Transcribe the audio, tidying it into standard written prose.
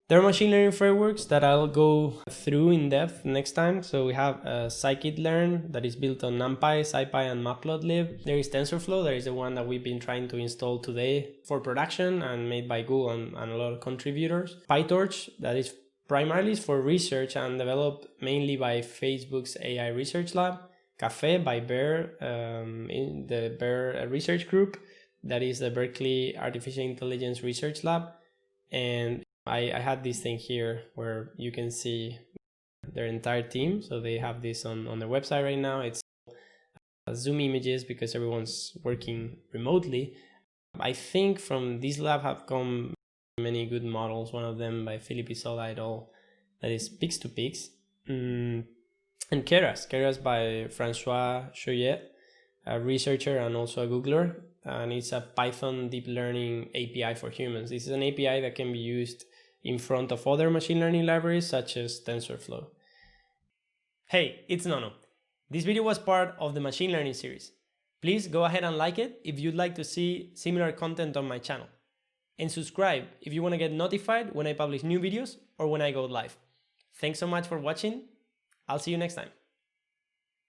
There are machine learning frameworks that I'll go through in depth next time. So we have scikit-learn that is built on NumPy, SciPy, and Matplotlib. There is TensorFlow, that is the one that we've been trying to install today for production and made by Google and a lot of contributors. PyTorch, that is primarily for research and developed mainly by Facebook's AI research lab. Caffe by Bear, in the Bear research group, that is the Berkeley Artificial Intelligence Research Lab. And I had this thing here where you can see their entire team. So they have this on their website right now. It's Zoom images because everyone's working remotely. I think from this lab have come many good models. One of them by Philippe Isola et al. That is Pix2Pix. And Keras by Francois Choyet, a researcher and also a Googler. And it's a Python deep learning API for humans. This is an API that can be used in front of other machine learning libraries such as TensorFlow. Hey, it's Nono. This video was part of the machine learning series. Please go ahead and like it if you'd like to see similar content on my channel. And subscribe if you want to get notified when I publish new videos or when I go live. Thanks so much for watching. I'll see you next time.